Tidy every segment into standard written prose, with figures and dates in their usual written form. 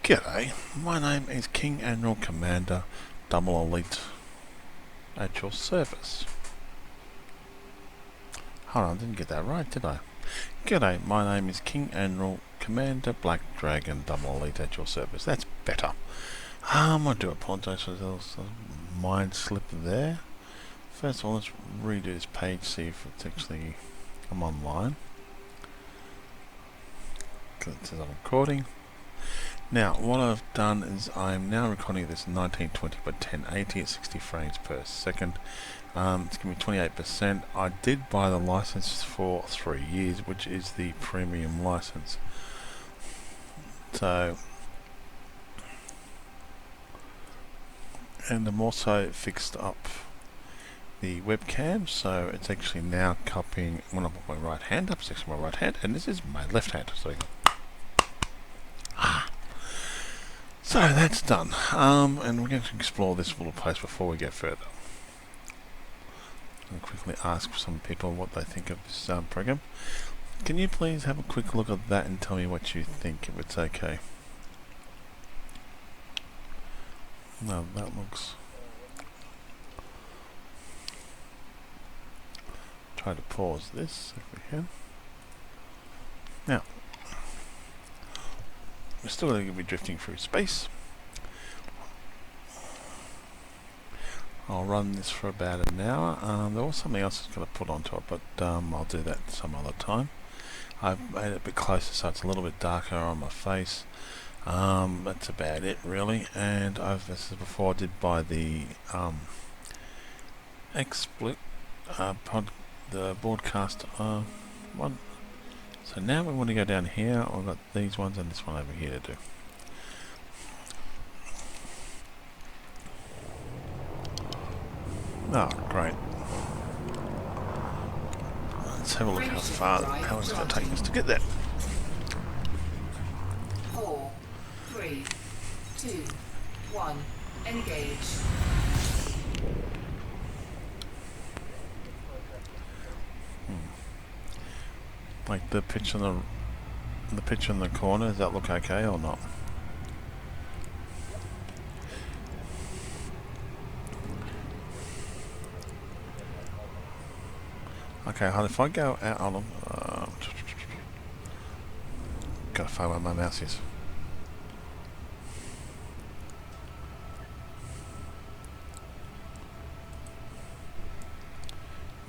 G'day, my name is King Admiral Commander Double Elite at your service. Hold on, I didn't get that right, did I? G'day, my name is King Admiral Commander Black Dragon Double Elite at your service. That's better. I do apologise for the mind slip there. First of all, let's redo this page, see if it's actually I'm online. It says I'm recording. Now, what I've done is I'm now recording this 1920 by 1080 at 60 frames per second. It's going to be 28%. I did buy the license for 3 years, which is the premium license. So, and I'm also fixed up the webcam, so it's actually now copying when I put my right hand up, it's actually my right hand, and this is my left hand. So that's done, and we're going to explore this little place before we get further. I'll quickly ask some people what they think of this program. Can you please have a quick look at that and tell me what you think, if it's okay? No, that looks... Try to pause this if we can. Now, we're still going to be drifting through space. I'll run this for about an hour. There was something else I was going to put onto it, but I'll do that some other time. I've made it a bit closer so it's a little bit darker on my face. That's about it really. And as I said before, I did buy the XSplit the broadcaster one. So now we want to go down here. I've got these ones and this one over here to do. Oh, great. Let's have a look how it's going to take us to get there. 4, 3, 2, 1, engage. Like the picture in the corner, does that look okay or not? Okay, if I go out on gotta find where my mouse is.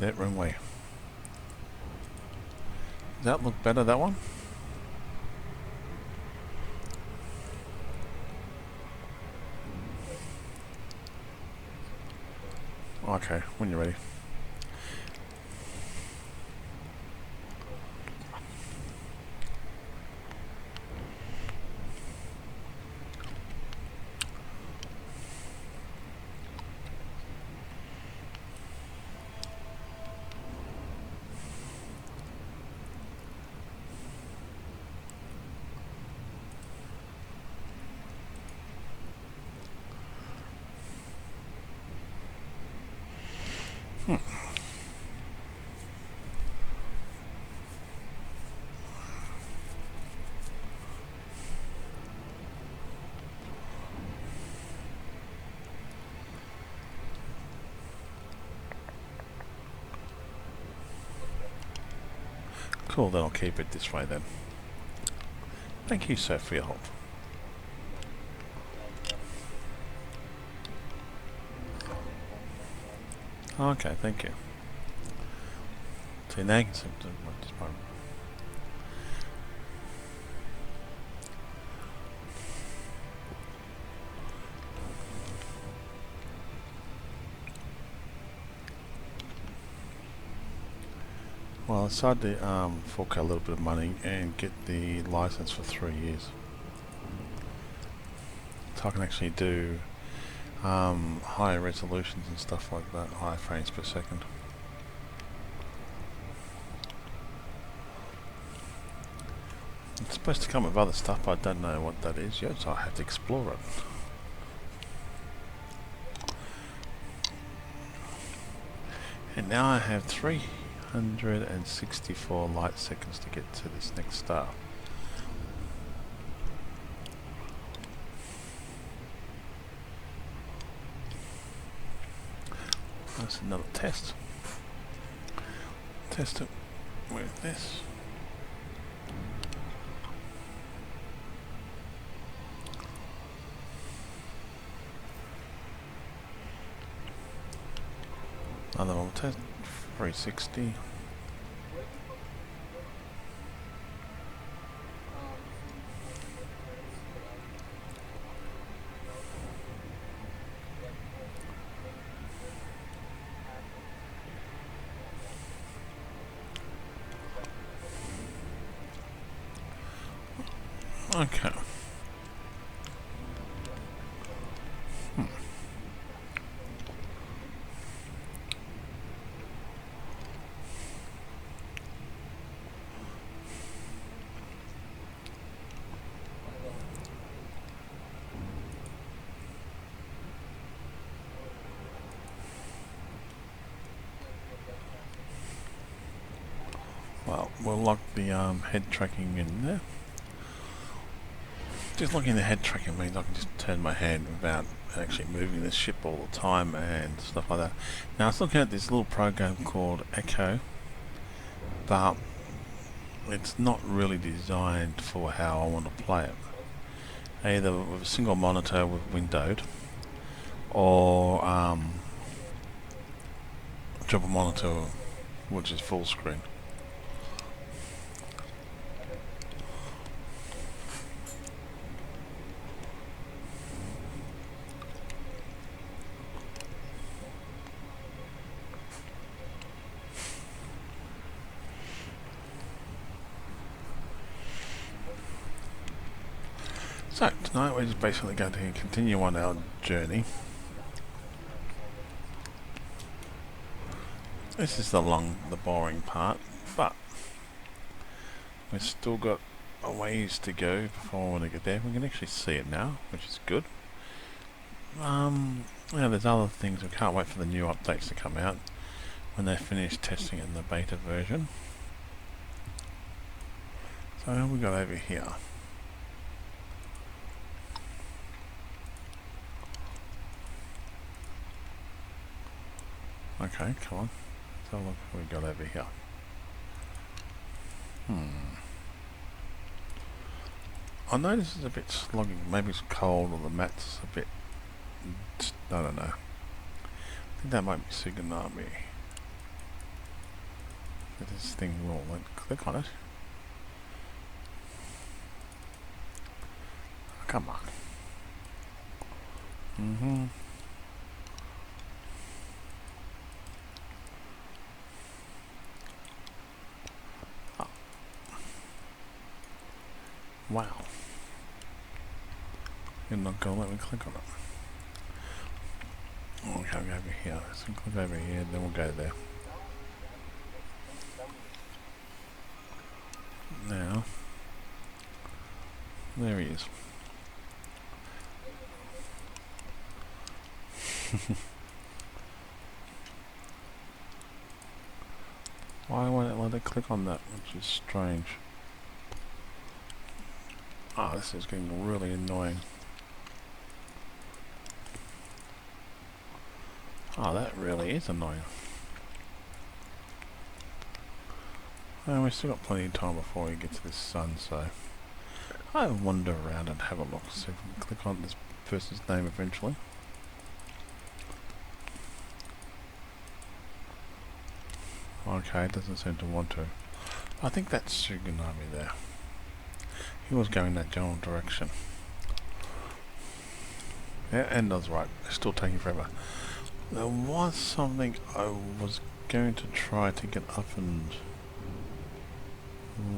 That wrong way. Does that look better, that one? Okay, when you're ready. Cool, then I'll keep it this way then. Thank you, sir, for your help. Okay, thank you. So now you can see this part. Well, I decided to fork out a little bit of money and get the license for 3 years. So I can actually do higher resolutions and stuff like that, higher frames per second. It's supposed to come with other stuff, but I don't know what that is yet, so I have to explore it. And now I have 364 light seconds to get to this next star. That's another test. Test it with this. Another one test. 360. Okay. Well, we'll lock the head tracking in there. Just locking the head tracking means I can just turn my hand without actually moving this ship all the time and stuff like that. Now I was looking at this little program called Echo, but it's not really designed for how I want to play it. Either with a single monitor with windowed, or triple monitor which is full screen. So tonight we're just basically going to continue on our journey. This is the boring part, but we've still got a ways to go before I want to get there. We can actually see it now, which is good. Yeah, there's other things. We can't wait for the new updates to come out when they finish testing it in the beta version. So what have we got over here? Okay, come on. Let's have a look what we've got over here. I notice it's a bit sluggy. Maybe it's cold or the mat's a bit... I don't know. I think that might be Tsunami. This thing will click on it. Come on. Oh. Wow. You're not going to let me click on it. Okay, I'll go over here. So click over here, then we'll go there. Now, there he is. Why won't it let it click on that, which is strange. Ah, this is getting really annoying. Oh, that really is annoying. And we've still got plenty of time before we get to this sun, so I'll wander around and have a look, see if we can click on this person's name eventually. Okay, it doesn't seem to want to. I think that's Tsunami there. He was going that general direction. Yeah, and I was right. It's still taking forever. There was something I was going to try to get up and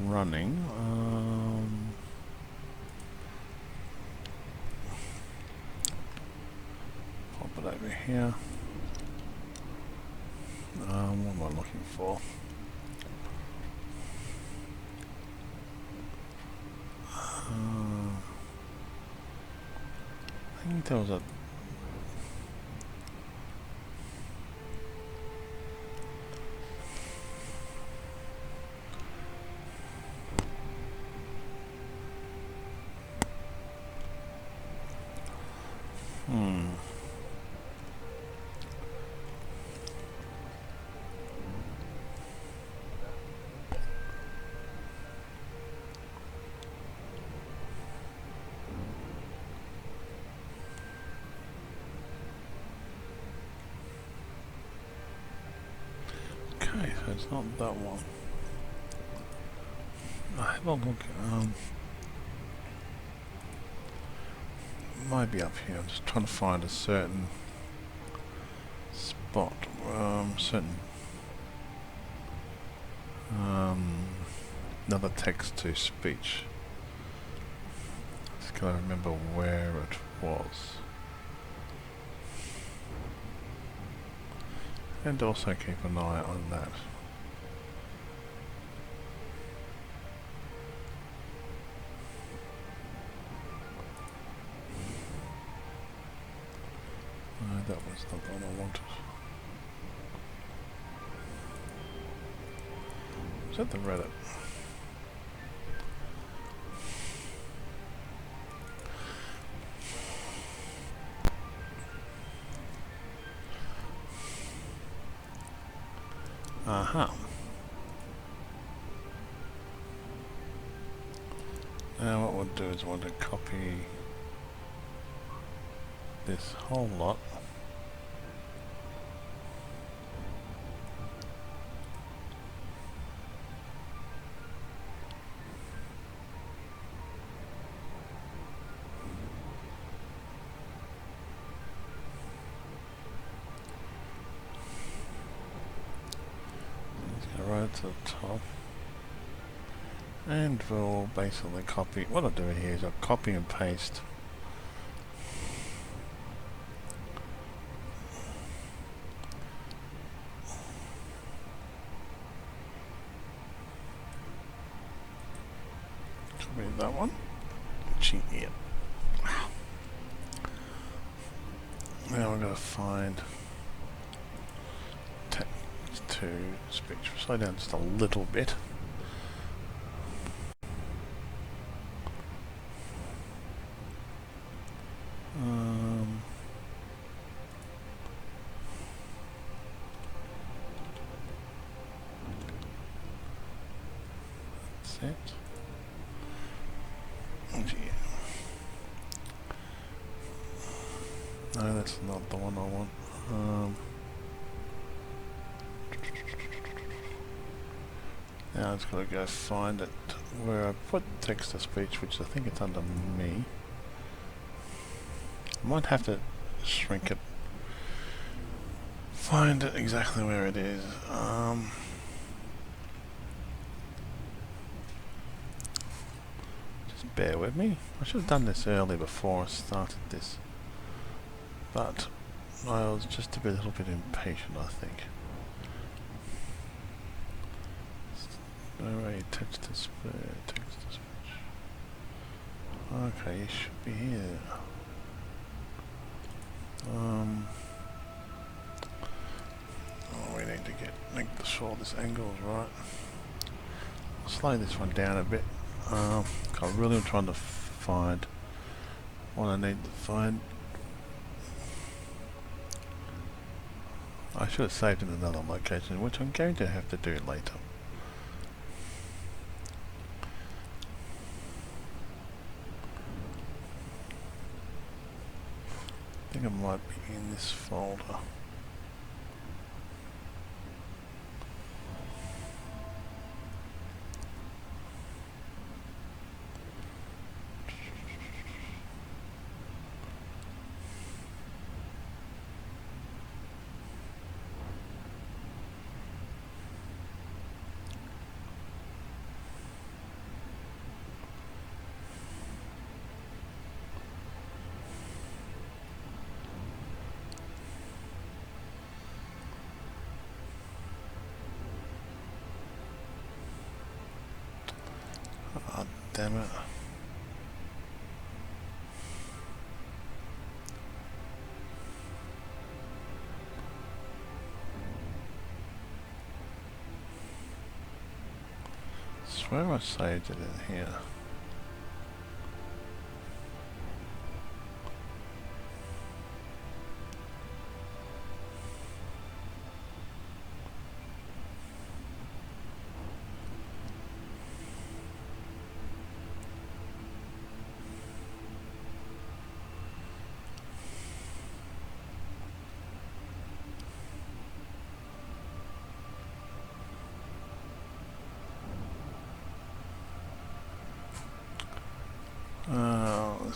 running. Pop it over here. What am I looking for? I think there was a... Okay, so it's not that one. Have a look. Maybe up here. I'm just trying to find a certain spot. Another text to speech. Just gotta remember where it was. And also keep an eye on that. No, that was not the one I wanted. Is that the Reddit? Aha. Now what we'll do is want to copy this whole lot. Right to the top, and we'll basically copy. What I'll do here is I'll copy and paste that one. Yeah. Now I'm going to find to speech. Slow down just a little bit. That's it. Oh, yeah. No, that's not the one I want. Now I've just got to go find it where I put text to speech, which I think it's under me. I might have to shrink it. Find it exactly where it is. Just bear with me. I should have done this early before I started this. But I was just a little bit impatient, I think. Alright, text to speech. Okay, it should be here. We need to make sure this angle is right. I'll slow this one down a bit. I really am trying to find what I need to find. I should have saved in another location, which I'm going to have to do later. I think it might be in this folder. Oh, damn it. I swear I saved it in here.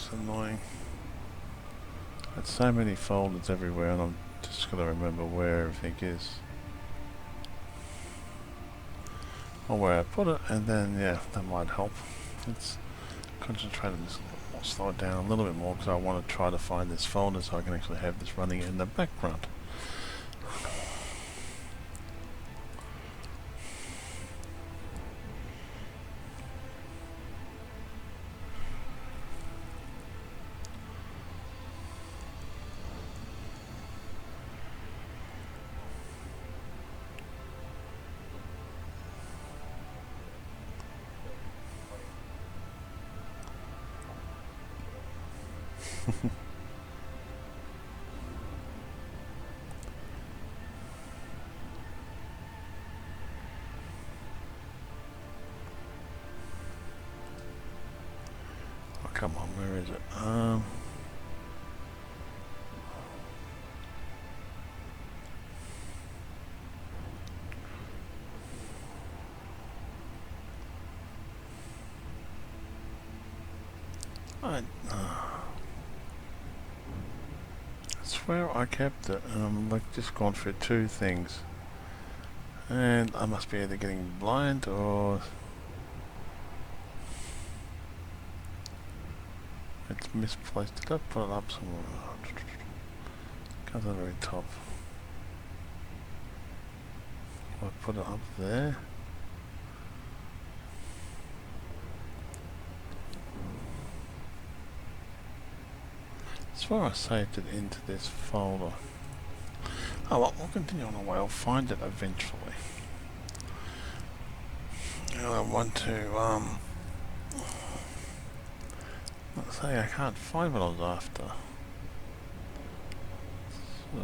It's annoying. There's so many folders everywhere and I'm just gotta remember where everything is. Or where I put it, and then yeah, that might help. Let's concentrate on this a little more, slow it down a little bit more because I want to try to find this folder so I can actually have this running in the background. Oh, come on, where is it? I swear I kept it, and I'm like just gone through two things, and I must be either getting blind or it's misplaced. Did I put it up somewhere? Comes at the very top. I put it up there. I swear I saved it into this folder. Oh well, we'll continue on the way. I'll find it eventually. And I want to let's say I can't find what I was after. So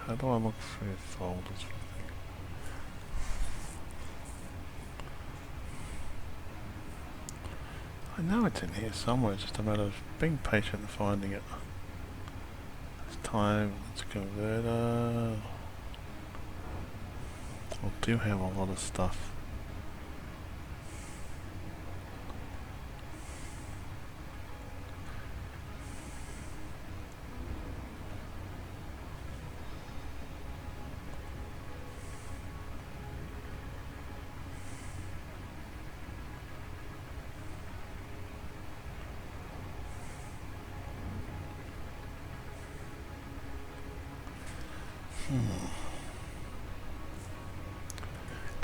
how do I look through folders? I know it's in here somewhere, it's just a matter of being patient and finding it. This time, let's convert. I do have a lot of stuff.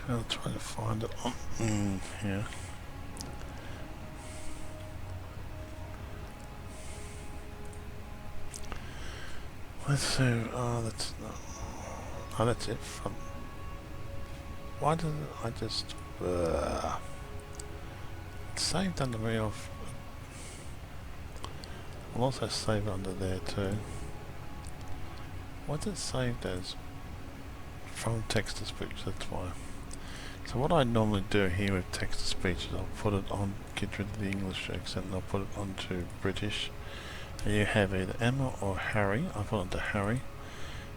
I'll try to find it on here. Let's see. Oh, that's not. Oh, that's it. From. Why did I just? It's saved under me off. I'll also save it under there too. What's it saved as? From text to speech. That's why. So what I normally do here with text to speech is I'll put it on, get rid of the English accent, and I'll put it onto British. And you have either Emma or Harry. I put it onto Harry,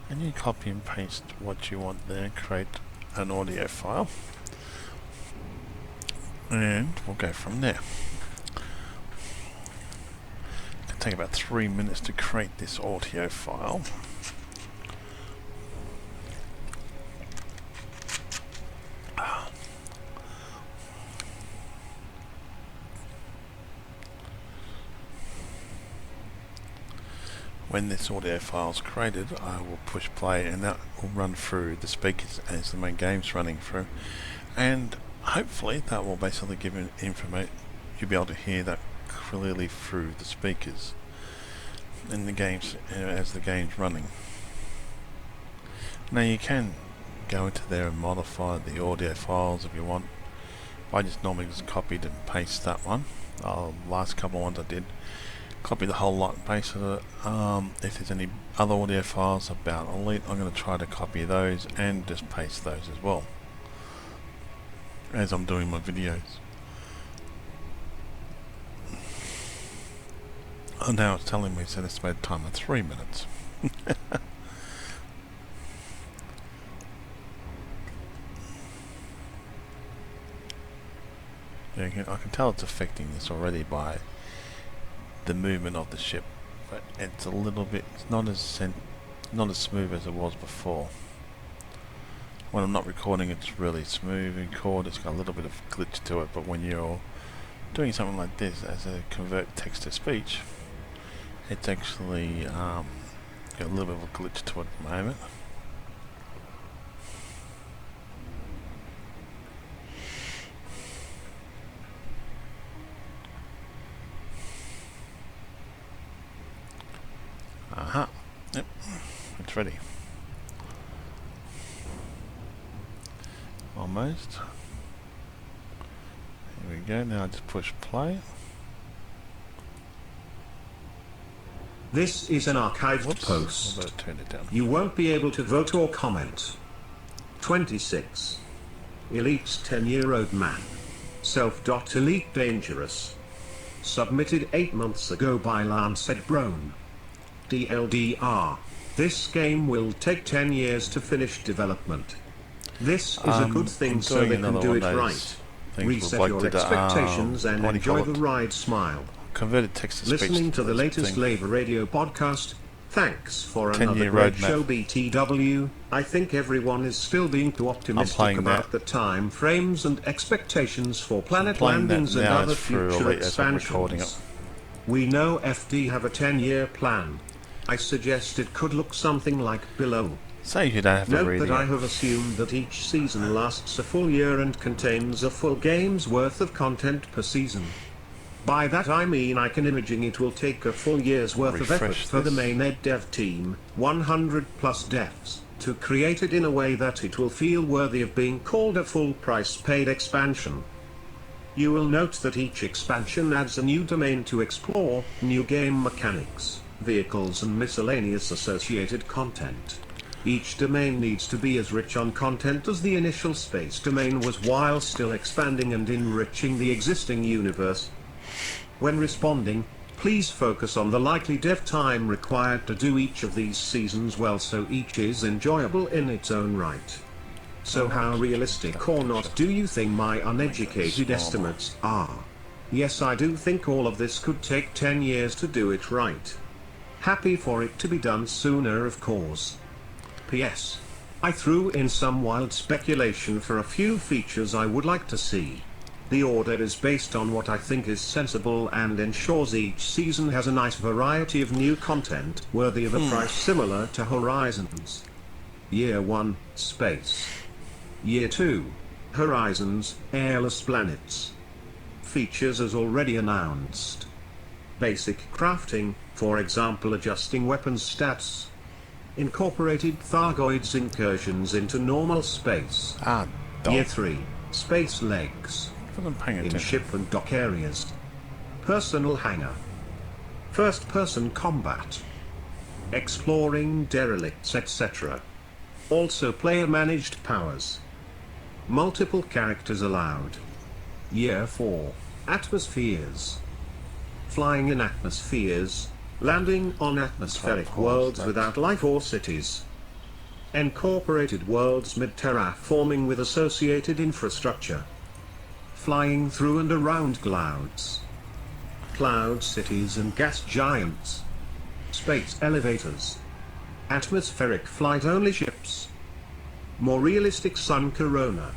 and you copy and paste what you want there and create an audio file. And we'll go from there. It can take about 3 minutes to create this audio file. When this audio file is created, I will push play and that will run through the speakers as the main game's running through, and hopefully that will basically give you information. You'll be able to hear that clearly through the speakers in the games as the game's running. Now you can go into there and modify the audio files if you want. I just normally just copied and pasted that one. Last couple of ones I did. Copy the whole lot and paste it. If there's any other audio files about Elite, I'm going to try to copy those and just paste those as well as I'm doing my videos. Oh, now it's telling me it's an estimated time of 3 minutes. I can tell it's affecting this already by the movement of the ship, but it's a little bit, it's not as smooth as it was before. When I'm not recording, it's really smooth. In record, it's got a little bit of glitch to it, but when you're doing something like this as a convert text to speech, it's actually got a little bit of a glitch to it at the moment. Aha, yep, it's ready. Almost. Here we go, now I just push play. This is an archived Whoops, post. I better turn it down. You won't be able to vote or comment. 26. Elite's 10-year-old man. Self.EliteDangerous. Submitted 8 months ago by Lancet Brone. DLDR. This game will take 10 years to finish development. This is a good thing, so they can do it right. Reset your expectations and enjoy the ride. Smile. Converted text to speech. Listening to the latest Labour Radio podcast. Thanks for another great show, BTW. I think everyone is still being too optimistic about the time frames and expectations for planet landings and other future expansions. We know FD have a 10-year plan. I suggest it could look something like below. Say you don't have to read it. Note that I have assumed that each season lasts a full year and contains a full game's worth of content per season. By that I mean I can imagine it will take a full year's worth of effort for the main ed dev team, 100 plus devs, to create it in a way that it will feel worthy of being called a full price paid expansion. You will note that each expansion adds a new domain to explore, new game mechanics, vehicles and miscellaneous associated content. Each domain needs to be as rich on content as the initial space domain was, while still expanding and enriching the existing universe. When responding, please focus on the likely dev time required to do each of these seasons well, so each is enjoyable in its own right. So how realistic or not do you think my uneducated estimates are? Yes, I do think all of this could take 10 years to do it right. Happy for it to be done sooner, of course. P.S. I threw in some wild speculation for a few features I would like to see. The order is based on what I think is sensible and ensures each season has a nice variety of new content worthy of a price similar to Horizons. Year 1, Space. Year 2, Horizons, Airless Planets. Features as already announced. Basic crafting, for example adjusting weapons stats. Incorporated Thargoids incursions into normal space. Year 3, Space Legs. In ship and dock areas. Personal hangar. First-person combat. Exploring derelicts, etc. Also player-managed powers. Multiple characters allowed. Year 4. Atmospheres. Flying in atmospheres. Landing on atmospheric worlds without life or cities. Incorporated worlds mid-terraforming with associated infrastructure. Flying through and around clouds. Cloud cities and gas giants. Space elevators. Atmospheric flight-only ships. More realistic sun corona.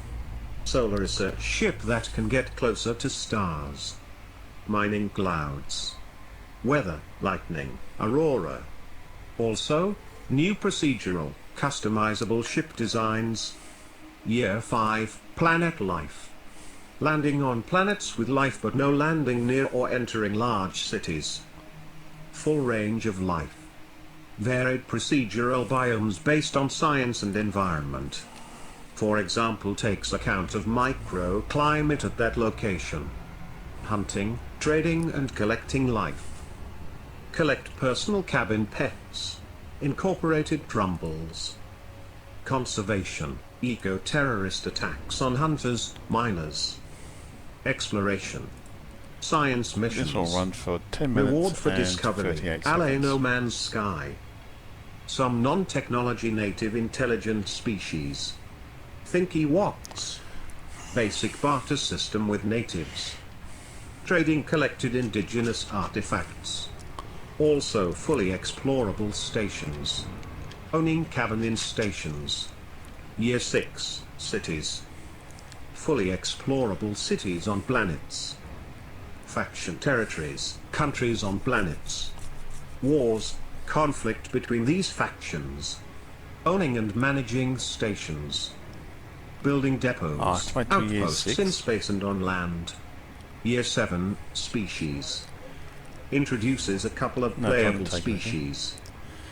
Solar research ship that can get closer to stars. Mining clouds. Weather, lightning, aurora. Also, new procedural, customizable ship designs. Year 5, Planet Life. Landing on planets with life but no landing near or entering large cities. Full range of life. Varied procedural biomes based on science and environment. For example, takes account of microclimate at that location. Hunting, trading and collecting life. Collect personal cabin pets. Incorporated drumbles. Conservation, eco-terrorist attacks on hunters, miners. Exploration. Science missions. This will run for 10 minutes. Reward for and discovery. 38 LA seconds. No Man's Sky. Some non-technology native intelligent species. Think Ewoks. Basic barter system with natives. Trading collected indigenous artifacts. Also fully explorable stations. Owning cavern-in stations. Year 6, cities. Fully explorable cities on planets. Faction territories, countries on planets. Wars, conflict between these factions. Owning and managing stations. Building depots, outposts in space and on land. Year 7, species. Introduces a couple of playable species.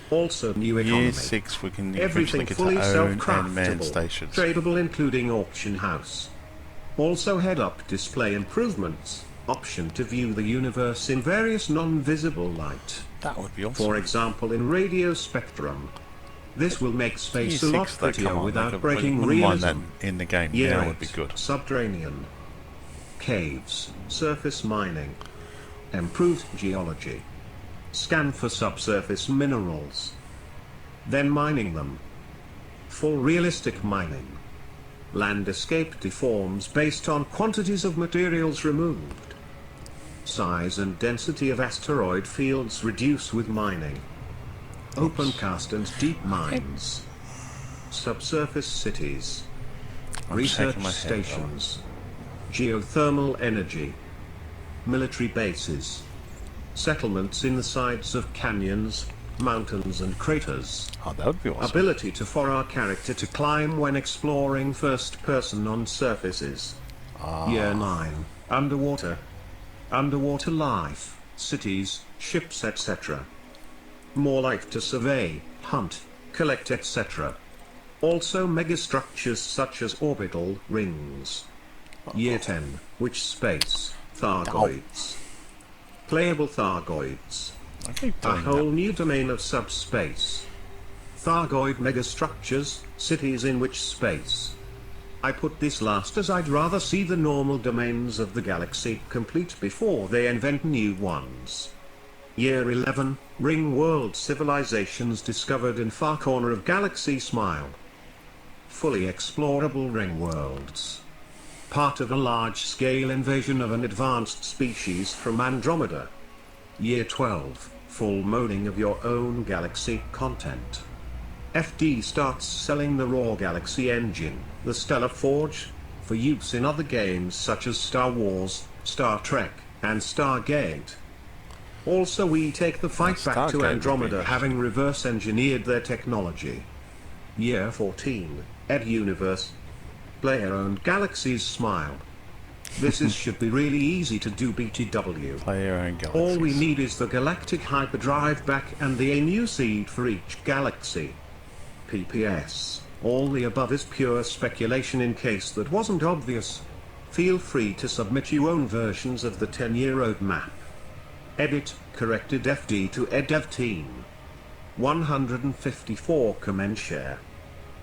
Also new economy. Year 6 we can Everything get fully to own and man self-craftable, stations. tradable including auction house. Also head-up display improvements. Option to view the universe in various non-visible light. That would be awesome. For example in radio spectrum. This will make space a lot prettier without breaking realism. Mind that in the game. Year Now 8, would be good. subterranean. Caves, surface mining. Improved geology. Scan for subsurface minerals. Then mining them. Full realistic mining. Landscape deforms based on quantities of materials removed. Size and density of asteroid fields reduce with mining. Open cast and deep mines. Subsurface cities. Research stations. Geothermal energy. Military bases. Settlements in the sides of canyons, mountains and craters. Oh, that would be awesome. Ability for our character to climb when exploring first person on surfaces. Year 9, underwater. Underwater life, cities, ships etc. More life to survey, hunt, collect etc. Also megastructures such as orbital rings. Year 10, which space, Thargoids. Playable Thargoids. A whole new domain of subspace. Thargoid megastructures, cities in which space. I put this last as I'd rather see the normal domains of the galaxy complete before they invent new ones. Year 11, ring world civilizations discovered in far corner of galaxy smile. Fully explorable ring worlds. Part of a large-scale invasion of an advanced species from Andromeda. Year 12, full modding of your own galaxy content. FD starts selling the raw galaxy engine, the Stellar Forge, for use in other games such as Star Wars, Star Trek, and Stargate. Also we take the fight back to Andromeda having reverse engineered their technology. Year 14, Ed Universe. Player-owned galaxies smile. This should be really easy to do BTW. Player-owned galaxies. All we need is the galactic hyperdrive back and the new seed for each galaxy. PPS. All the above is pure speculation in case that wasn't obvious. Feel free to submit your own versions of the 10-year roadmap. Edit, corrected FD to EdDev team. 154 comment share.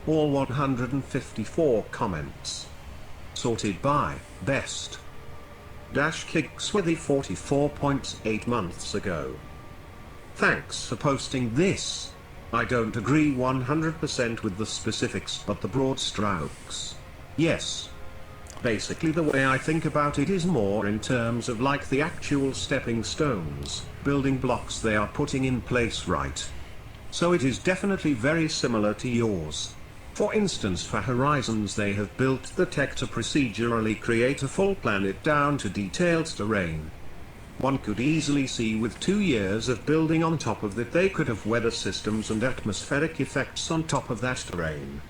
All 154 comments. Sorted by best. Kicksworthy 44.8 months ago. Thanks for posting this. I don't agree 100% with the specifics but the broad strokes. Yes. Basically the way I think about it is more in terms of like the actual stepping stones, building blocks they are putting in place right. So it is definitely very similar to yours. For instance for Horizons they have built the tech to procedurally create a full planet down to detailed terrain. One could easily see with 2 years of building on top of that they could have weather systems and atmospheric effects on top of that terrain.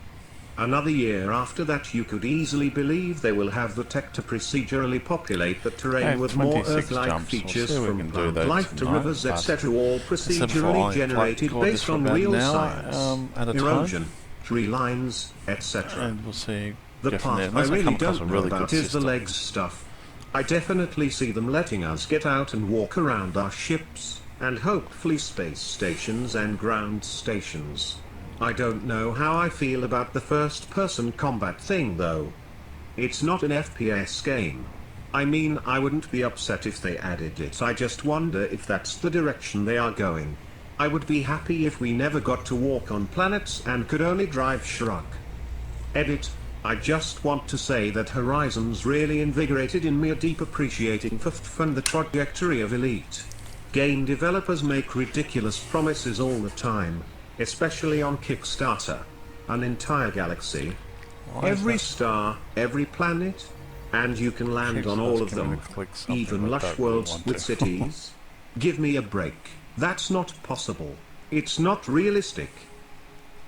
Another year after that you could easily believe they will have the tech to procedurally populate the terrain with more Earth-like features from plant life to rivers etc. all procedurally generated based on real science, erosion, tree lines, etc. And we'll see. The part I really don't know about is the legs stuff. I definitely see them letting us get out and walk around our ships, and hopefully space stations and ground stations. I don't know how I feel about the first-person combat thing though. It's not an FPS game. I mean, I wouldn't be upset if they added it, I just wonder if that's the direction they are going. I would be happy if we never got to walk on planets and could only drive Shrug. Edit, I just want to say that Horizon's really invigorated in me a deep appreciating for and the trajectory of Elite. Game developers make ridiculous promises all the time, especially on Kickstarter. An entire galaxy, every star, every planet, and you can land on all of them, even lush worlds with cities. Give me a break. That's not possible. It's not realistic.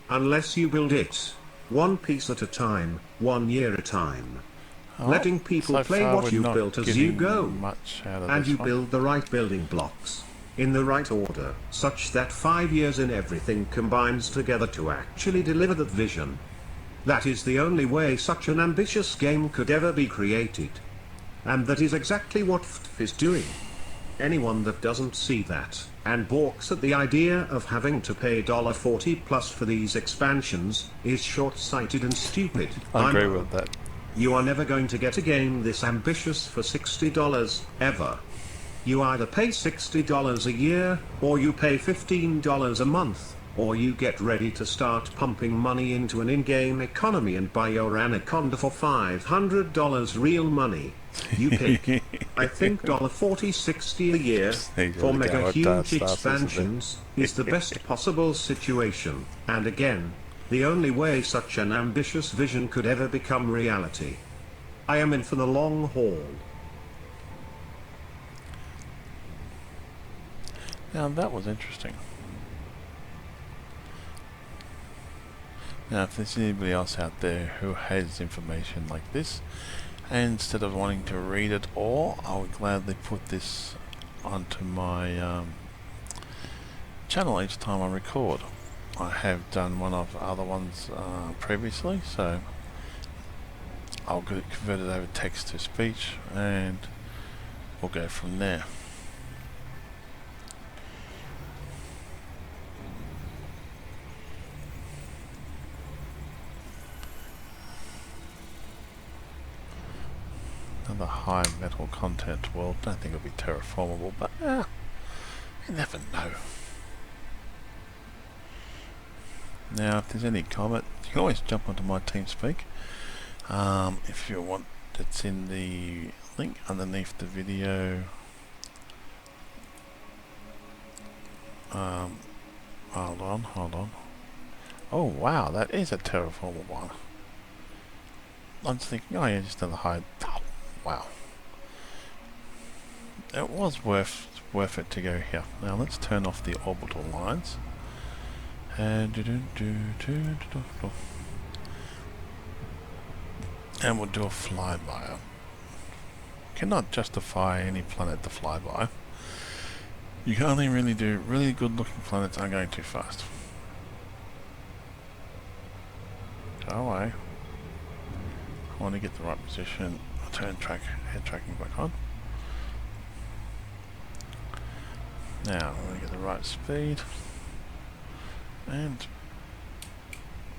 Unless you build it, one piece at a time, 1 year at a time. Letting people play what you've built as you go. And you build the right building blocks, in the right order, such that 5 years in everything combines together to actually deliver that vision. That is the only way such an ambitious game could ever be created. And that is exactly what FTF is doing. Anyone that doesn't see that, and balks at the idea of having to pay $40 plus for these expansions, is short-sighted and stupid. I agree with that. You are never going to get a game this ambitious for $60, ever. You either pay $60 a year, or you pay $15 a month, or you get ready to start pumping money into an in-game economy and buy your Anaconda for $500 real money. You pick. I think $40-$60 a year for mega huge expansions is the best possible situation, and again, the only way such an ambitious vision could ever become reality. I am in for the long haul. Now that was interesting. Now if there's anybody else out there who has information like this, and instead of wanting to read it all, I would gladly put this onto my channel each time I record. I have done one of other ones previously, so I'll convert it over text to speech and we'll go from there. Another high metal content world. Don't think it'll be terraformable, but you never know. Now, if there's any comment, you can always jump onto my TeamSpeak. If you want, it's in the link underneath the video. Hold on. Oh wow, that is a terraformable one. I'm just thinking, oh yeah, just another high. Oh, wow. It was worth it to go here. Now let's turn off the orbital lines. And we'll do a flyby. Cannot justify any planet to fly by. You can only really do really good looking planets aren't going too fast. Go away. I want to get the right position. I'll turn head tracking back on. Now we're going to get the right speed. And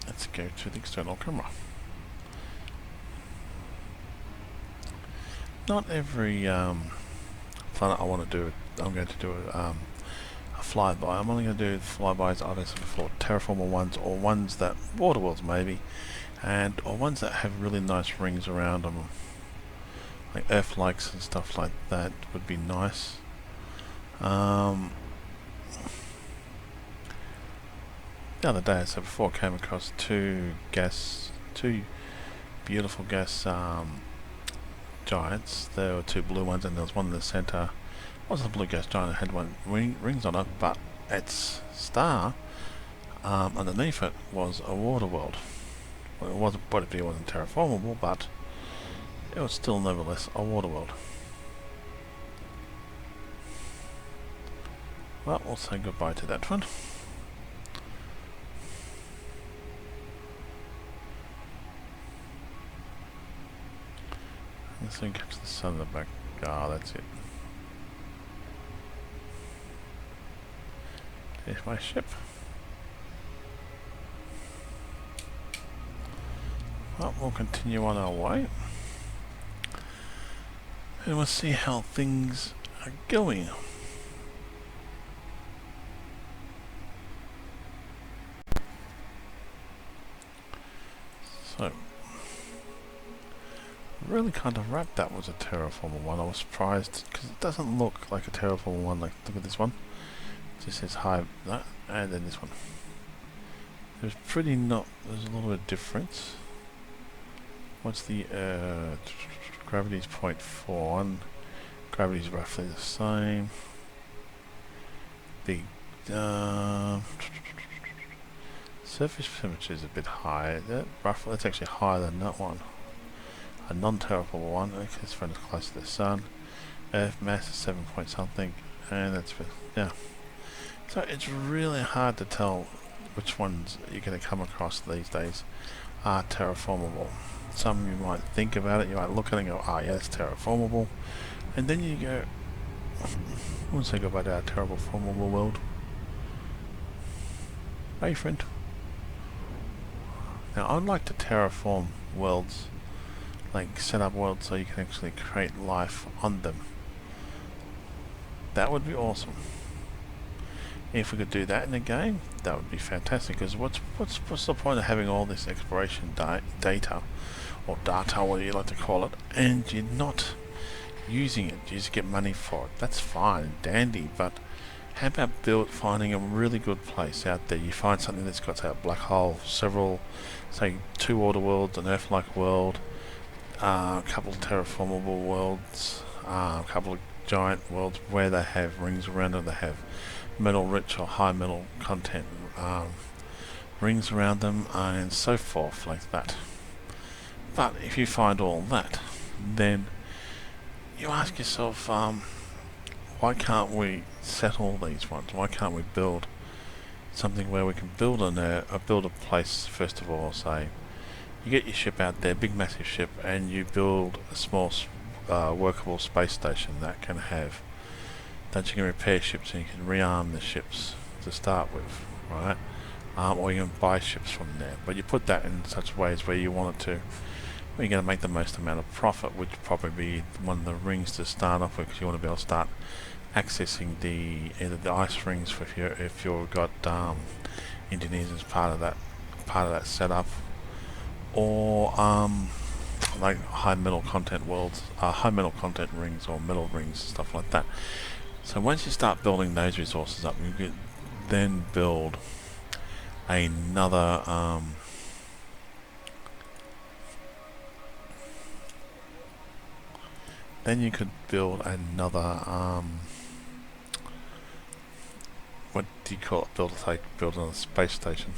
let's go to the external camera. Not every planet I want to do, I'm going to do a flyby. I'm only going to do flybys either for terraformal ones or ones that water worlds maybe, or ones that have really nice rings around them, like Earth likes and stuff like that would be nice. The other day, so before I came across two beautiful gas giants. There were two blue ones and there was one in the center. It wasn't a blue gas giant, it had one rings on it, but its star underneath it was a water world. Well, it wasn't, but it wasn't terraformable, but it was still nevertheless a water world. Well, we'll say goodbye to that one. Let's see, catch the sun in the back. Ah, that's it. There's my ship. Well, we'll continue on our way. And we'll see how things are going. So, really kind of wrapped that was a terraformer one. I was surprised because it doesn't look like a terraformer one. Like, look at this one. It just says hi, and then this one. There's pretty not. There's a little bit of difference. What's the gravity's 0.41? Gravity's roughly the same. The surface temperature is a bit higher. Roughly, that's actually higher than that one. A non-terraformable one. Okay, it's very close to the sun. Earth mass is 7 point something, and that's yeah. So it's really hard to tell which ones you're going to come across these days are terraformable. Some you might think about it, you might look at it and go, oh yeah, it's terraformable. And then you go, I wouldn't say go about our terraformable world. Hey friend. Now I'd like to terraform worlds, like set up worlds so you can actually create life on them. That would be awesome. If we could do that in a game, that would be fantastic. Because what's the point of having all this exploration data, or data, whatever you like to call it, and you're not using it? You just get money for it. That's fine and dandy, but how about finding a really good place out there? You find something that's got, say, a black hole, several, say, 2 water worlds, an Earth-like world, a couple of terraformable worlds, a couple of giant worlds where they have rings around them, they have metal rich or high metal content rings around them, and so forth, like that. But if you find all that, then you ask yourself, why can't we settle these ones? Why can't we build something where we can build build a place? First of all, say you get your ship out there, big massive ship, and you build a small workable space station that can have, that you can repair ships and you can rearm the ships to start with, right? Or you can buy ships from there. But you put that in such ways where you want it to, where you're going to make the most amount of profit, which would probably be one of the rings to start off with, because you want to be able to start accessing either the ice rings for if you've got engineers as part of that setup, or like high metal content worlds, high metal content rings or metal rings, stuff like that. So once you start building those resources up, you could then build another what do you call it? Build another space station.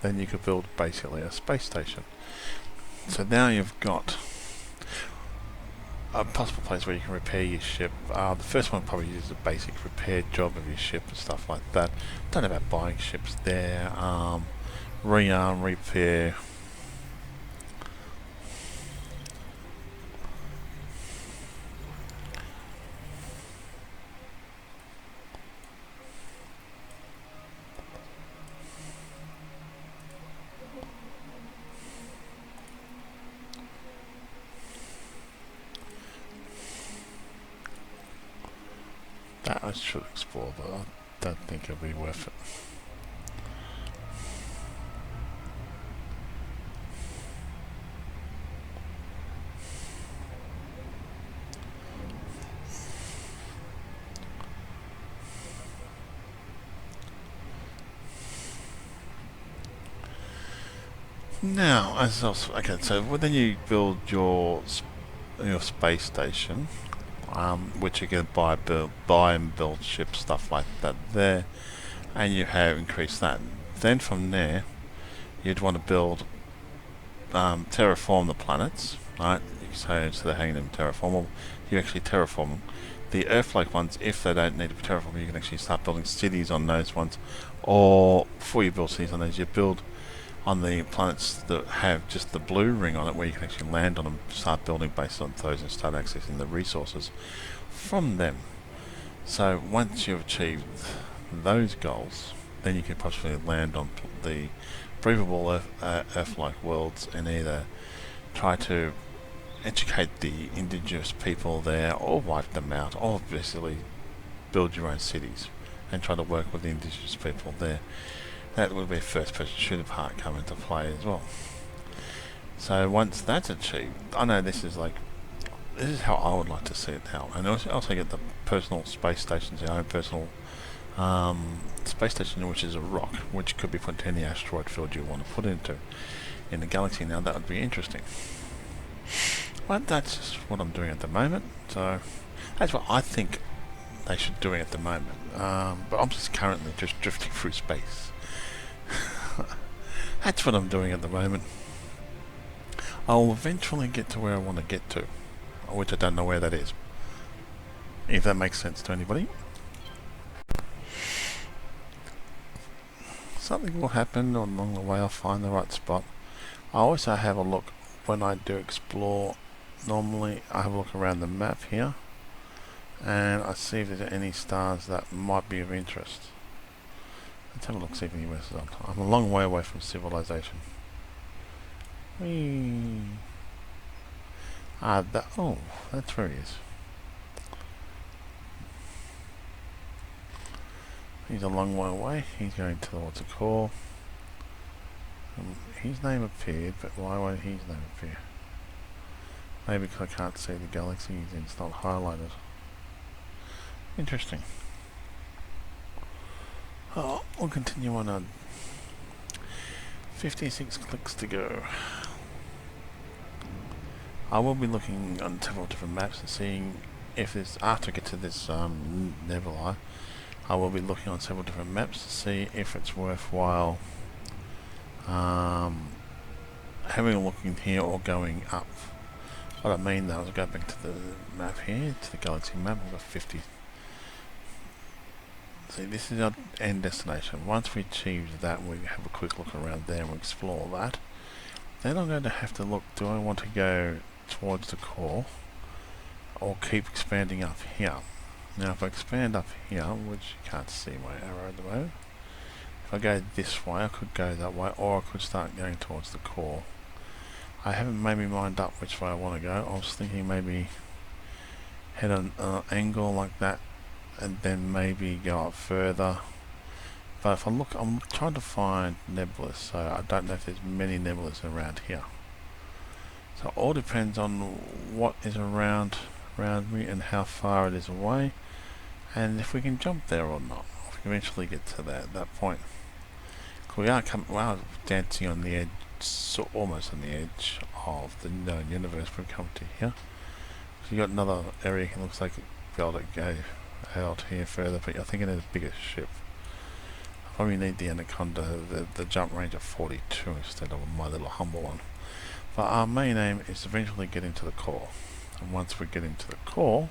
Then you could build basically a space station. So now you've got a possible place where you can repair your ship. The first one probably is a basic repair job of your ship and stuff like that. Don't know about buying ships there. Rearm, repair. That I should explore, but I don't think it'll be worth it. Now, as also, okay, so then you build your space station, which you can buy and build ships, stuff like that there, and you have increased that. Then from there, you'd want to build, terraform the planets, right? So instead of having them terraformable, you actually terraform them. The Earth-like ones, if they don't need to be terraformed, you can actually start building cities on those ones. Or before you build cities on those, you build on the planets that have just the blue ring on it, where you can actually land on them, start building based on those, and start accessing the resources from them. So once you've achieved those goals, then you can possibly land on the breathable Earth-like worlds and either try to educate the indigenous people there, or wipe them out, or basically build your own cities and try to work with the indigenous people there. That would be a first person shooter part come into play as well. So once that's achieved, I know this is how I would like to see it now. And also get the personal space stations, your own personal space station, which is a rock, which could be put into any asteroid field you want to put into in the galaxy. Now that would be interesting. But that's just what I'm doing at the moment. So that's what I think they should be doing at the moment. But I'm just currently just drifting through space. That's what I'm doing at the moment. I'll eventually get to where I want to get to, which I don't know where that is. If that makes sense to anybody. Something will happen along the way. I'll find the right spot. I also have a look when I do explore. Normally I have a look around the map here and I see if there's any stars that might be of interest. Let's have a look, see if any messes up. I'm a long way away from civilization. Whee. Oh, that's where he is. He's a long way away. He's going towards a core. His name appeared, but why won't his name appear? Maybe because I can't see the galaxy, it's not highlighted. Interesting. Oh, we'll continue on. 56 clicks to go. I will be looking on several different maps and seeing if there's, after I get to this nebula, I will be looking on several different maps to see if it's worthwhile having a look in here or going up. What I mean though is I'll go back to the map here, to the galaxy map. We've got 50. See, this is our end destination. Once we achieve that, we have a quick look around there and we explore that. Then I'm going to have to look, do I want to go towards the core or keep expanding up here? Now if I expand up here, which you can't see my arrow at the moment, if I go this way I could go that way, or I could start going towards the core. I haven't made my mind up which way I want to go. I was thinking maybe head an angle like that and then maybe go up further. But if I look, I'm trying to find nebulas, so I don't know if there's many nebulas around here. So it all depends on what is around me and how far it is away, and if we can jump there or not. If we can eventually get to that point. We are dancing on the edge, so almost on the edge of the universe. We've come to here. So you got another area. It looks like we'll be able to go out here further, but I think it is a bigger ship. I probably need the Anaconda, the jump range of 42 instead of my little humble one. But our main aim is to eventually get into the core. And once we get into the core,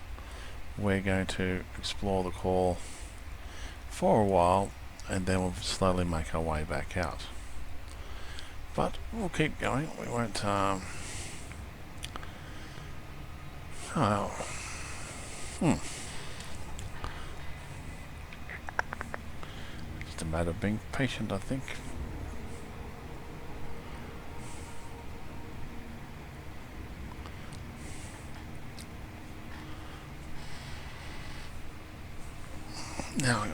we're going to explore the core for a while, and then we'll slowly make our way back out. But we'll keep going. We won't. Just a matter of being patient, I think. Now,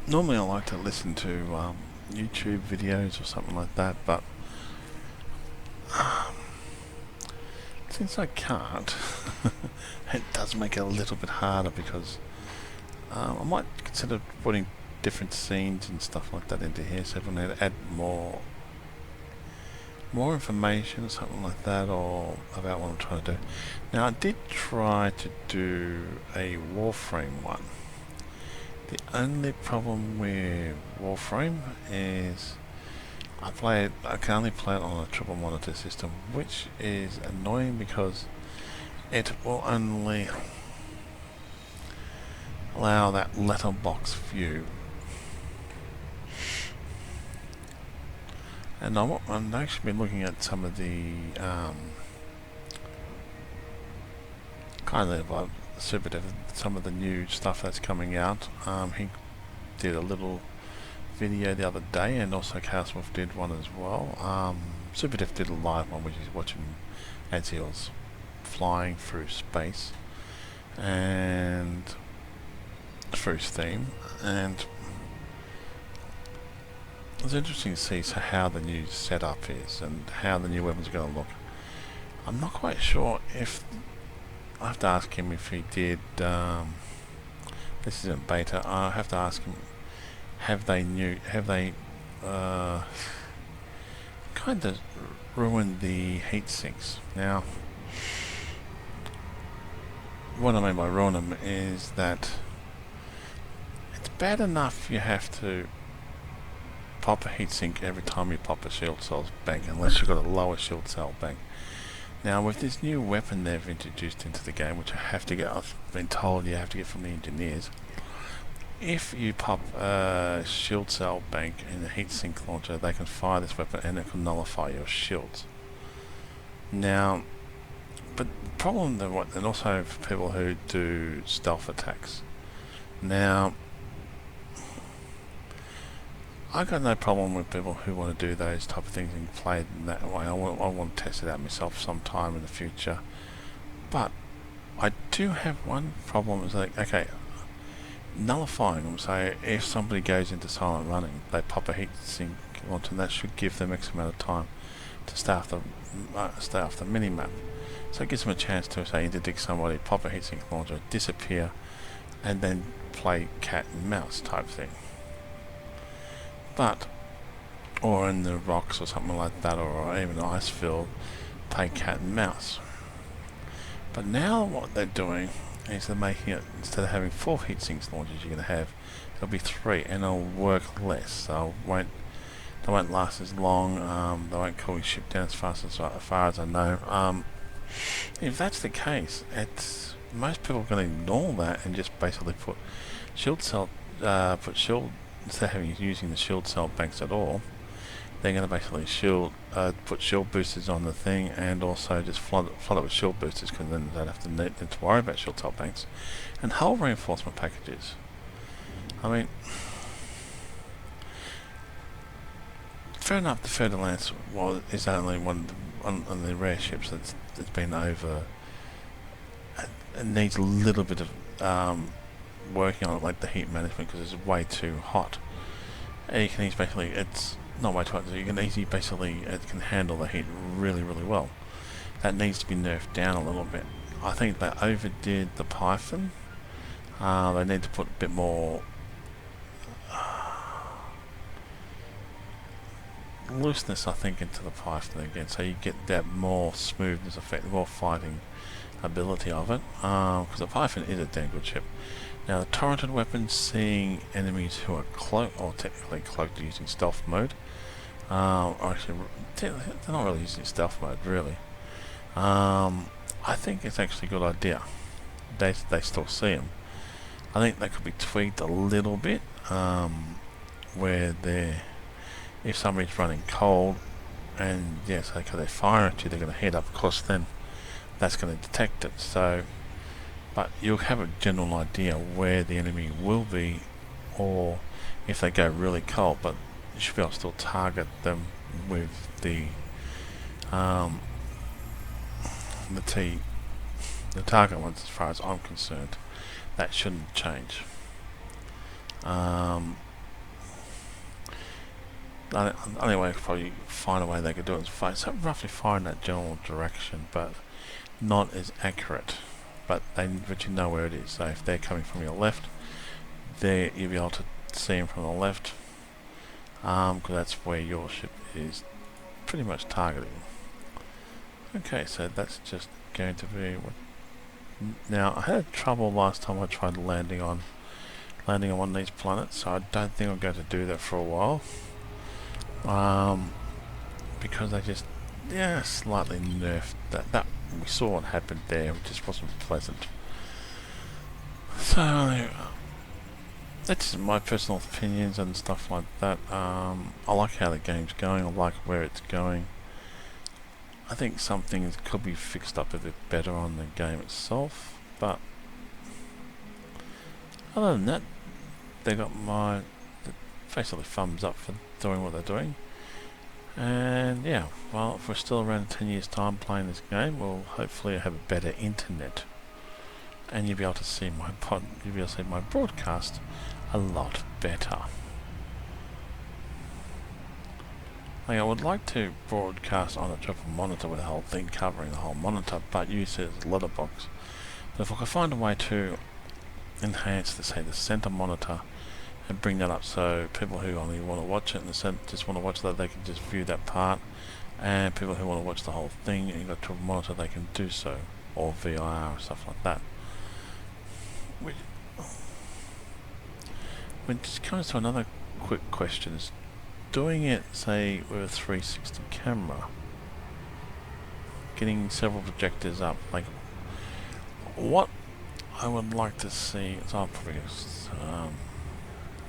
normally I like to listen to YouTube videos or something like that, but since I can't, it does make it a little bit harder because I might consider putting different scenes and stuff like that into here, so if I need to add more information or something like that, or about what I'm trying to do. Now, I did try to do a Warframe one. The only problem with Warframe is I can only play it on a triple monitor system, which is annoying because it will only allow that letterbox view. And I'm actually been looking at some of the some of the new stuff that's coming out. He did a little video the other day, and also Chaos Wolf did one as well. Superdev did a live one, which is watching as he was flying through space and through Steam, and it's interesting to see how the new setup is and how the new weapons are going to look. I'm not quite sure if I have to ask him if he did. This isn't beta. I have to ask him. Have they kind of ruined the heat sinks? Now, what I mean by ruin them is that it's bad enough you have to pop a heatsink every time you pop a shield cell bank, unless you've got a lower shield cell bank. Now, with this new weapon they've introduced into the game, which I've been told you have to get from the engineers, if you pop a shield cell bank in a heatsink launcher, they can fire this weapon and it can nullify your shields. Now, but the problem and also for people who do stealth attacks. Now, I got no problem with people who want to do those type of things and play it in that way. I want to test it out myself sometime in the future. But I do have one problem. Is like, okay, nullifying them. So if somebody goes into silent running, they pop a heatsink launcher, and that should give them X amount of time to stay off the mini map. So it gives them a chance to say interdict somebody, pop a heatsink launcher, disappear, and then play cat and mouse type thing. But, or in the rocks or something like that, or even ice field, play cat and mouse. But now what they're doing is they're making it, instead of having 4 heatsink launchers you're going to have, it'll be 3, and it'll work less. So they won't last as long. They won't cool your ship down as far as I know. If that's the case, most people are going to ignore that and just basically put shield, instead of using the shield cell banks at all, they're going to basically put shield boosters on the thing, and also just flood it with shield boosters, because then they don't have to worry about shield cell banks, and hull reinforcement packages. I mean, fair enough, the Fer-de-Lance is only one of the rare ships that's been over. It needs a little bit of working on it, like the heat management, because it's way too hot. And you can basically, it's not way too hot, you can easily it can handle the heat really, really well. That needs to be nerfed down a little bit. I think they overdid the Python. They need to put a bit more looseness, I think, into the Python again, so you get that more smoothness effect, more fighting ability of it, because the Python is a damn good ship. Now, the turreted weapons, seeing enemies who are technically cloaked using stealth mode, actually, they're not really using stealth mode, really. I think it's actually a good idea. They still see them. I think that could be tweaked a little bit, where if somebody's running cold, and yes, okay, they fire at you, they're going to heat up, of course, then that's going to detect it. So, but you'll have a general idea where the enemy will be, or if they go really cold, but you should be able to still target them with the target ones, as far as I'm concerned. That shouldn't change. The only way I could probably find a way they could do it is roughly fire in that general direction, but not as accurate. But you know where it is. So if they're coming from your left, you'll be able to see them from the left, because that's where your ship is pretty much targeting. Okay, so that's just going to be what. Now, I had trouble last time I tried landing on one of these planets, so I don't think I'm going to do that for a while. Because they just slightly nerfed that we saw what happened there, it just wasn't pleasant. So that's my personal opinions and stuff like that. I like how the game's going, I like where it's going. I think some things could be fixed up a bit better on the game itself, but other than that, they got my basically thumbs up for doing what they're doing. And yeah, well, if we're still around 10 years time playing this game, we'll hopefully have a better internet, and you'll be able to see my broadcast a lot better. Like I would like to broadcast on a triple monitor with the whole thing covering the whole monitor, but use it as a letterbox. But if I could find a way to enhance, say, the center monitor and bring that up so people who only want to watch it in the center just want to watch that, they can just view that part, and people who want to watch the whole thing and you've got a triple monitor, they can do so, or VIR or stuff like that. Which comes to another quick question: is doing it, say, with a 360 camera, getting several projectors up, like what I would like to see, so I'll probably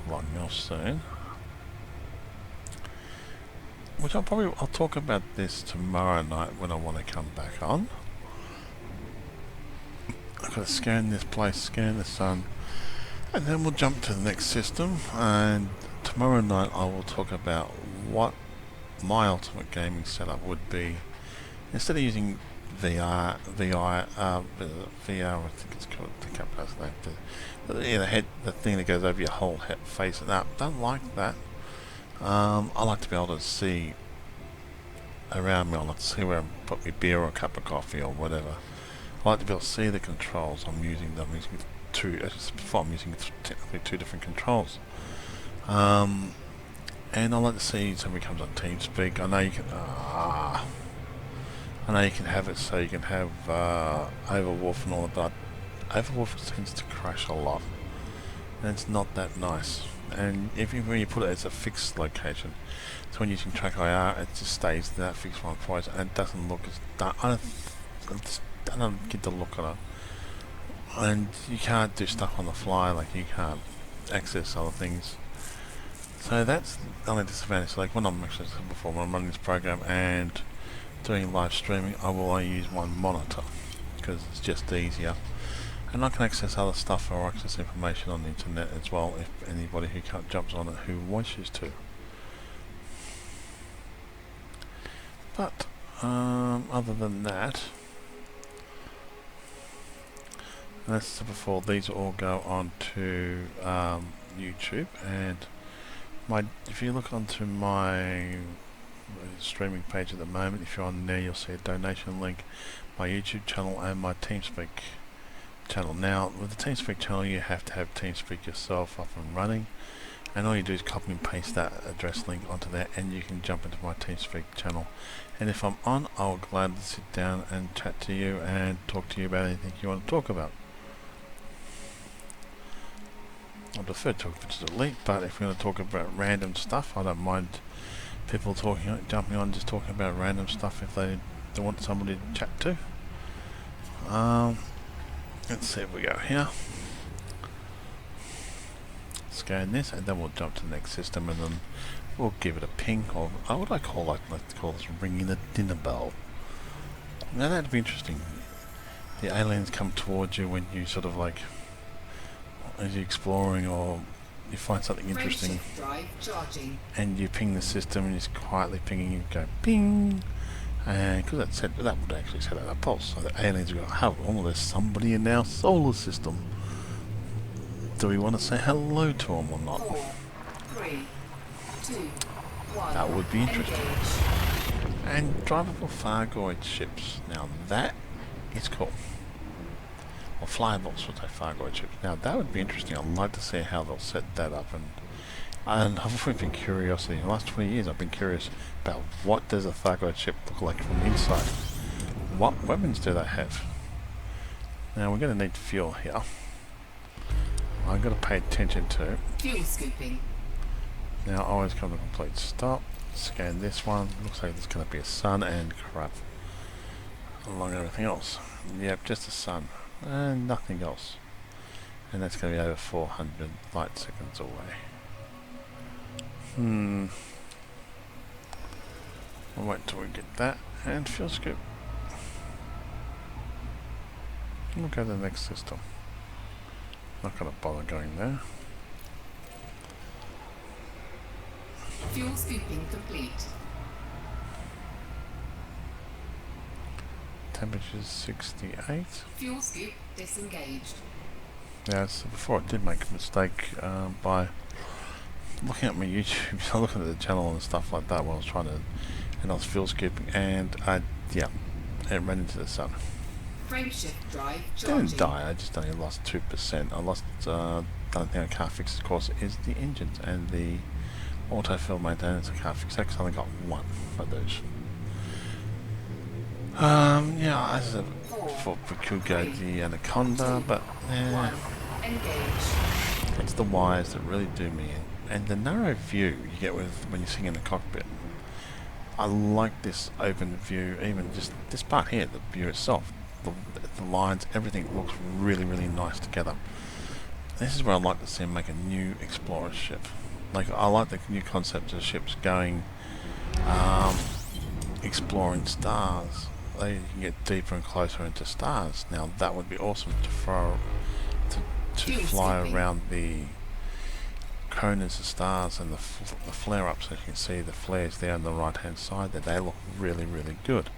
logging off soon, which I'll talk about this tomorrow night when I want to come back on. I've got to scan this place, scan the sun, and then we'll jump to the next system, and tomorrow night I will talk about what my ultimate gaming setup would be. Instead of using VR, I think it's called, the cap's name, the thing that goes over your whole face. No, don't like that. I like to be able to see around me. I like to see where I put my beer or a cup of coffee or whatever. I like to be able to see the controls I'm using. I'm using technically two different controls. And I like to see somebody comes on TeamSpeak. I know you can have it so you can have Overwolf and all that, but Overwolf tends to crash a lot, and it's not that nice. And when you put it as a fixed location, so when using track IR, it just stays in that fixed one price, and it doesn't look as I don't get the look on it. And you can't do stuff on the fly, like you can't access other things. So that's the only disadvantage. Like when I'm actually said before, when I'm running this program and doing live streaming, I will only use one monitor because it's just easier, and I can access other stuff or access information on the internet as well if anybody who jumps on it who wishes to. But other than that, and as I said before, these all go on to YouTube, and if you look onto my streaming page at the moment, if you're on there, you'll see a donation link, my YouTube channel and my TeamSpeak channel. Now with the TeamSpeak channel, you have to have TeamSpeak yourself up and running, and all you do is copy and paste that address link onto there, and you can jump into my TeamSpeak channel. And if I'm on, I'll gladly sit down and chat to you and talk to you about anything you want to talk about. I prefer to talk if it's elite, but if we're going to talk about random stuff, I don't mind people jumping on, just talking about random stuff if they want somebody to chat to. Let's see if we go here. Scan this, and then we'll jump to the next system, and then we'll give it a ping, or what I like to call this ringing the dinner bell. Now that'd be interesting. The aliens come towards you when you sort of like, as you're exploring, or you find something interesting, and you ping the system, and it's quietly pinging, you go ping, and because that would actually set out a pulse, so the aliens go, oh, there's somebody in our solar system. Do we want to say hello to them or not? 4, 3, 2, 1. That would be interesting. Engage. And drivable Fargoid ships. Now that is cool. Or flyable, should I say, Fargoid ships. Now that would be interesting. I'd like to see how they'll set that up. And I've always been curious. In the last 20 years, I've been curious about what does a Fargoid ship look like from the inside. What weapons do they have? Now we're going to need fuel here. I've got to pay attention to fuel scooping. Now always come to a complete stop. Scan this one. Looks like there's going to be a sun and crap along everything else. Yep, just a sun and nothing else. And that's going to be over 400 light seconds away. I'll wait till we get that and fuel scoop. We'll go to the next system. Not going to bother going there. Fuel scooping complete. Temperature's 68. Fuel scoop disengaged. Yeah, so before I did make a mistake by looking at my YouTube, so looking at the channel and stuff like that while I was trying to, and I was fuel skipping, and yeah, it ran into the sun. Frameshift drive Didn't charging. die, I just only lost 2%. I lost, the only thing I can't fix, of course, is the engines and the autofill maintenance. I can't fix that because I only got one of those. Yeah, as I thought we could go the Anaconda, but yeah, Engage. it's the wires that really do me in. And the narrow view you get with when you're sitting in the cockpit. I like this open view, even just this part here, the view itself, the lines, everything looks really, really nice together. This is where I'd like to see them make a new Explorer ship. Like, I like the new concept of ships going, exploring stars. They can get deeper and closer into stars. Now that would be awesome to fly around the cones of stars and the flare-ups. As you can see, the flares there on the right-hand side there, they look really, really good.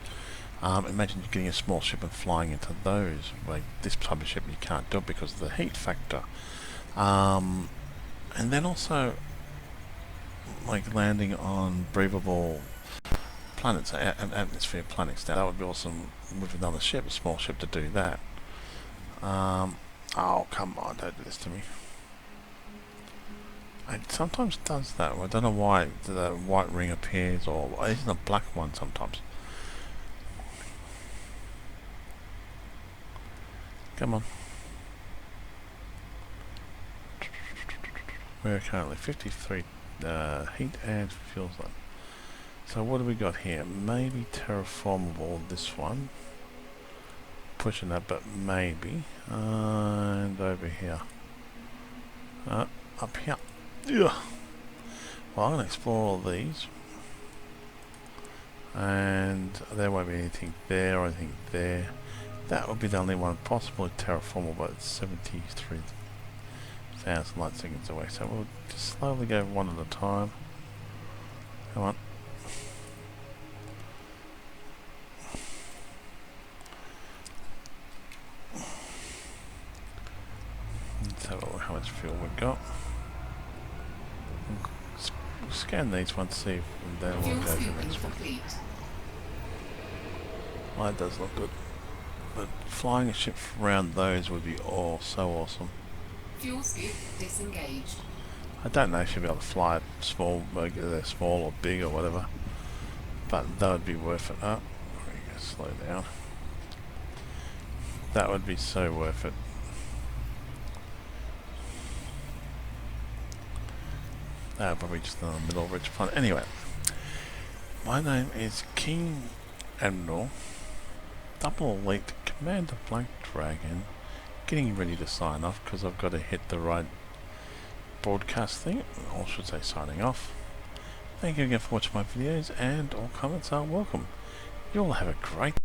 Imagine getting a small ship and flying into those. Like this type of ship, you can't do it because of the heat factor. And then also, like landing on breathable planets, atmosphere planets. Now that would be awesome with another ship, a small ship, to do that. Oh come on, don't do this to me. It sometimes does that. I don't know why the white ring appears, or even a black one sometimes. Come on. We're currently 53 heat and fuel zone. So what do we got here? Maybe terraformable, this one. Pushing that, but maybe. And over here. Up here. Ugh. Well, I'm going to explore all these. And there won't be anything there or anything there. That would be the only one possibly terraformable, but it's 73,000 light seconds away. So we'll just slowly go one at a time. Come on. Let's have a look how much fuel we've got. We'll scan these ones, see if then we'll go to the next one. Well, that does look good. But flying a ship around those would be so awesome. Fuel scoop disengaged. I don't know if you'll be able to fly it small, whether they're small or big or whatever. But that would be worth it. Oh, there you go, slow down. That would be so worth it. Probably just in the middle of Rich Fun. Anyway, my name is King Admiral Double Elite Commander Black Dragon, getting ready to sign off because I've got to hit the right broadcast thing, or should say signing off. Thank you again for watching my videos, and all comments are welcome. You all have a great